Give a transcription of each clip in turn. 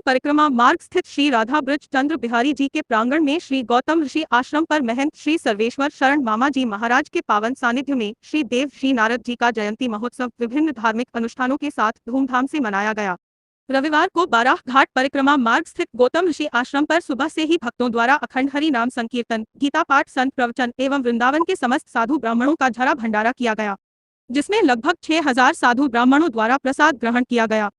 परिक्रमा मार्ग स्थित श्री राधा ब्रज चंद्र बिहारी जी के प्रांगण में श्री गौतम ऋषि आश्रम पर महंत श्री सर्वेश्वर शरण मामा जी महाराज के पावन सानिध्य में श्री देव श्री नारद जी का जयंती महोत्सव विभिन्न धार्मिक अनुष्ठानों के साथ धूमधाम से मनाया गया। रविवार को बाराह घाट परिक्रमा मार्ग स्थित गौतम ऋषि आश्रम पर सुबह से ही भक्तों द्वारा अखंड हरि नाम संकीर्तन, गीता पाठ, संत प्रवचन एवं वृंदावन के समस्त साधु ब्राह्मणों का झरा भंडारा किया गया, जिसमें लगभग 6000 साधु ब्राह्मणों द्वारा प्रसाद ग्रहण किया गया।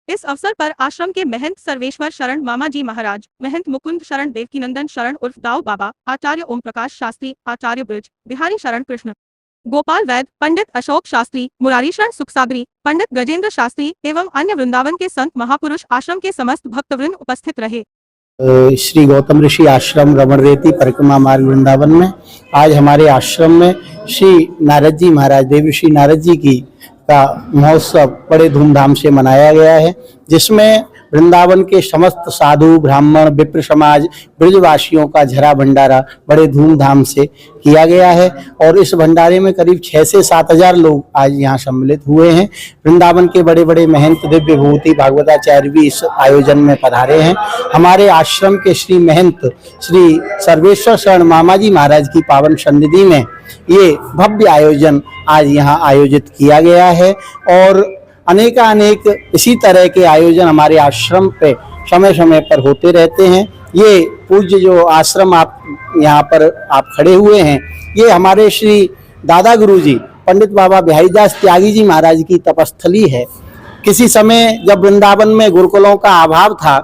इस अवसर पर आश्रम के महंत सर्वेश्वर शरण मामा जी महाराज, महंत मुकुंद शरण देवकीनंदन शरण उर्फ दाऊ बाबा, आचार्य ओम प्रकाश शास्त्री, आचार्य ब्रज बिहारी शरण कृष्ण गोपाल वैद, पंडित अशोक शास्त्री, मुरारी शरण सुखसागरी, पंडित गजेंद्र शास्त्री एवं अन्य वृंदावन के संत महापुरुष आश्रम के समस्त भक्तवृंद उपस्थित रहे। श्री गौतम ऋषि आश्रम रमण रेती परिक्रमा मार्ग वृंदावन में आज हमारे आश्रम में श्री नारद जी महाराज, देव श्री नारद जी की का महोत्सव बड़े धूमधाम से मनाया गया है, जिसमें वृंदावन के समस्त साधु ब्राह्मण विप्र समाज ब्रजवासियों का झरा भंडारा बड़े धूमधाम से किया गया है। और इस भंडारे में करीब 6 से 7 हजार लोग आज यहाँ सम्मिलित हुए हैं। वृंदावन के बड़े बड़े महंत दिव्य भूति भागवताचार्य भी इस आयोजन में पधारे हैं। हमारे आश्रम के श्री महंत श्री सर्वेश्वर शरण मामा जी महाराज की पावन सन्निधि में ये भव्य आयोजन आज यहाँ आयोजित किया गया है। और अनेक इसी तरह के आयोजन हमारे आश्रम पे समय समय पर होते रहते हैं। ये पूज्य जो आश्रम आप यहाँ पर आप खड़े हुए हैं, ये हमारे श्री दादा गुरु जी पंडित बाबा बिहारी दास त्यागी जी महाराज की तपस्थली है। किसी समय जब वृंदावन में गुरुकुलों का अभाव था,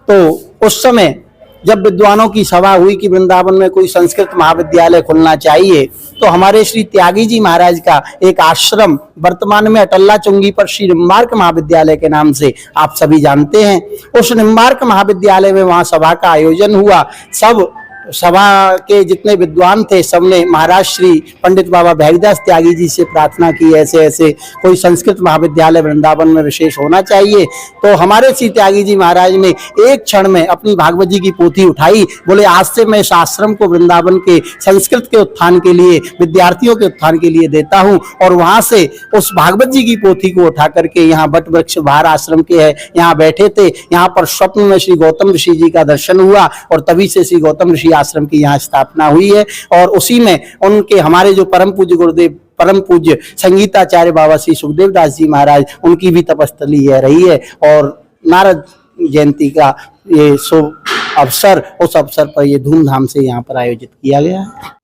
तो उस समय जब विद्वानों की सभा हुई कि वृंदावन में कोई संस्कृत महाविद्यालय खुलना चाहिए, तो हमारे श्री त्यागी जी महाराज का एक आश्रम वर्तमान में अटल्ला चुंगी पर श्री निम्बार्क महाविद्यालय के नाम से आप सभी जानते हैं, उस निम्बार्क महाविद्यालय में वहां सभा का आयोजन हुआ। सब सभा के जितने विद्वान थे, सबने महाराज श्री पंडित बाबा बिहारीदास त्यागी जी से प्रार्थना की, ऐसे ऐसे कोई संस्कृत महाविद्यालय वृंदावन में विशेष होना चाहिए। तो हमारे श्री त्यागी जी महाराज ने एक क्षण में अपनी भागवत जी की पोथी उठाई, बोले आज से मैं इस आश्रम को वृंदावन के संस्कृत के उत्थान के लिए, विद्यार्थियों के उत्थान के लिए देता हूँ। और वहां से उस भागवत जी की पोथी को उठा करके यहाँ बट वृक्ष बाहर आश्रम के है, यहाँ बैठे थे। यहाँ पर स्वप्न में श्री गौतम ऋषि जी का दर्शन हुआ और तभी से श्री गौतम ऋषि आश्रम की यहाँ स्थापना हुई है। और उसी में उनके हमारे जो परम पूज्य गुरुदेव परम पूज्य संगीताचार्य बाबा श्री सुखदेव दास जी महाराज, उनकी भी तपस्थली है रही है। और नारद जयंती का ये शुभ अवसर, उस अवसर पर ये धूमधाम से यहाँ पर आयोजित किया गया है।